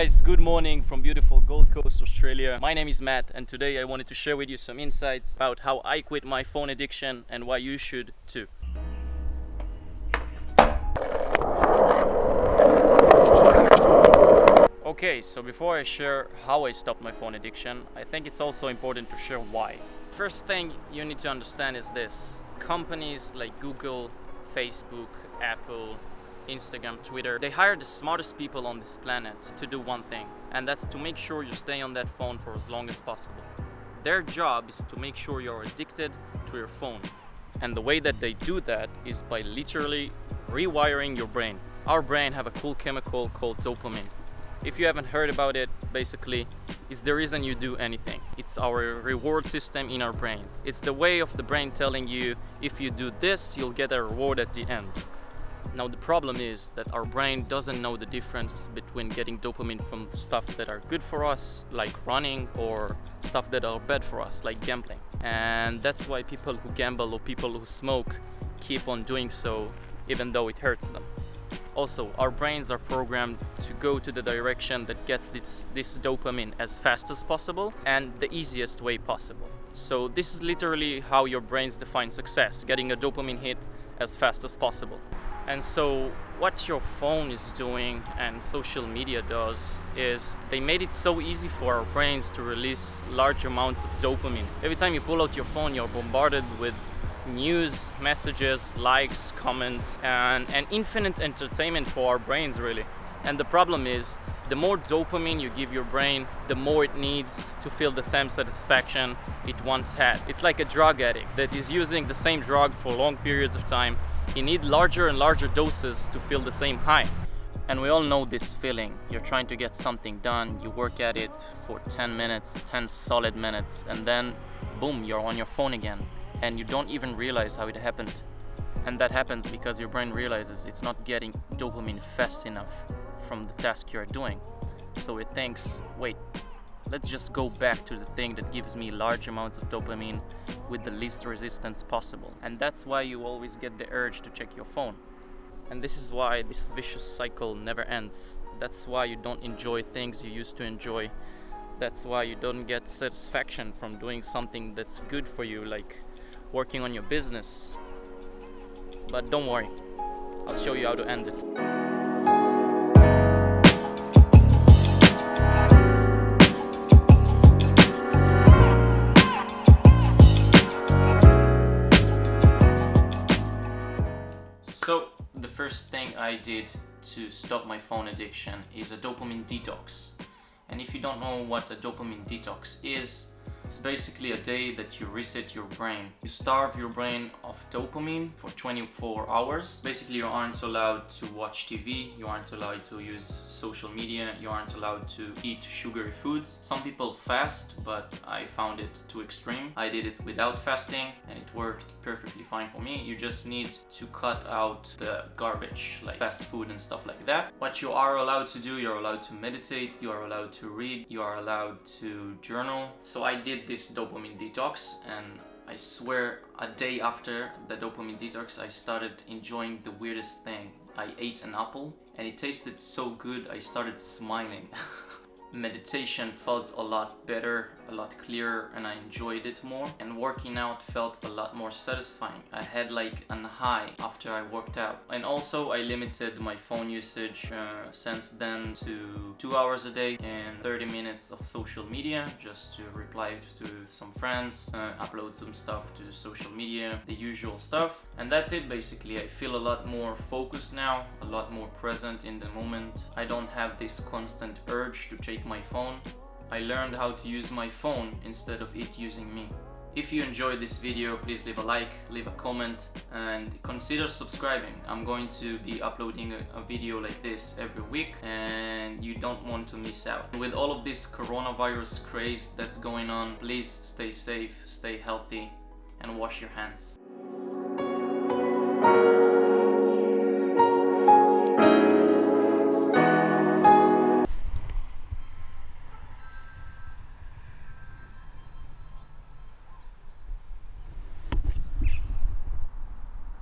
guys, good morning from beautiful Gold Coast, Australia. My name is Matt and today I wanted to share with you some insights about how I quit my phone addiction and why you should too. Okay, so before I share how I stopped my phone addiction, I think it's also important to share why. First thing you need to understand is this. Companies like Google, Facebook, Apple, Instagram, Twitter, they hire the smartest people on this planet to do one thing, and that's to make sure you stay on that phone for as long as possible. Their job is to make sure you're addicted to your phone. And the way that they do that is by literally rewiring your brain. Our brain have a cool chemical called dopamine. If you haven't heard about it, basically, it's the reason you do anything. It's our reward system in our brains. It's the way of the brain telling you, if you do this, you'll get a reward at the end. Now the problem is that our brain doesn't know the difference between getting dopamine from stuff that are good for us, like running, or stuff that are bad for us, like gambling. And that's why people who gamble or people who smoke keep on doing so, even though it hurts them. Also, our brains are programmed to go to the direction that gets this dopamine as fast as possible and the easiest way possible. So this is literally how your brains define success, getting a dopamine hit as fast as possible. And so what your phone is doing and social media does is they made it so easy for our brains to release large amounts of dopamine. Every time you pull out your phone, you're bombarded with news, messages, likes, comments, and infinite entertainment for our brains, really. And the problem is, the more dopamine you give your brain, the more it needs to feel the same satisfaction it once had. It's like a drug addict that is using the same drug for long periods of time. You need larger and larger doses to feel the same high. And we all know this feeling. You're trying to get something done, you work at it for 10 minutes, 10 solid minutes, and then boom, you're on your phone again. And you don't even realize how it happened. And that happens because your brain realizes it's not getting dopamine fast enough from the task you're doing. So it thinks, wait, let's just go back to the thing that gives me large amounts of dopamine with the least resistance possible. And that's why you always get the urge to check your phone. And this is why this vicious cycle never ends. That's why you don't enjoy things you used to enjoy. That's why you don't get satisfaction from doing something that's good for you, like working on your business. But don't worry, I'll show you how to end it. So the first thing I did to stop my phone addiction is a dopamine detox. And if you don't know what a dopamine detox is, it's basically a day that you reset your brain. You starve your brain of dopamine for 24 hours. Basically, you aren't allowed to watch TV, you aren't allowed to use social media, you aren't allowed to eat sugary foods. Some people fast, but I found it too extreme. I did it without fasting and it worked perfectly fine for me. You just need to cut out the garbage, like fast food and stuff like that. What you are allowed to do, you're allowed to meditate, you are allowed to read, you are allowed to journal. So I did this dopamine detox, and I swear a day after the dopamine detox I started enjoying the weirdest thing. I ate an apple and it tasted so good I started smiling. Meditation felt a lot better, a lot clearer, and I enjoyed it more. And working out felt a lot more satisfying. I had like an high after I worked out. And also I limited my phone usage since then to 2 hours a day and 30 minutes of social media, just to reply to some friends, upload some stuff to social media, the usual stuff. And that's it basically. I feel a lot more focused now, a lot more present in the moment. I don't have this constant urge to check my phone. I learned how to use my phone instead of it using me. If you enjoyed this video, please leave a like, leave a comment, and consider subscribing. I'm going to be uploading a video like this every week, and you don't want to miss out. With all of this coronavirus craze that's going on, please stay safe, stay healthy, and wash your hands.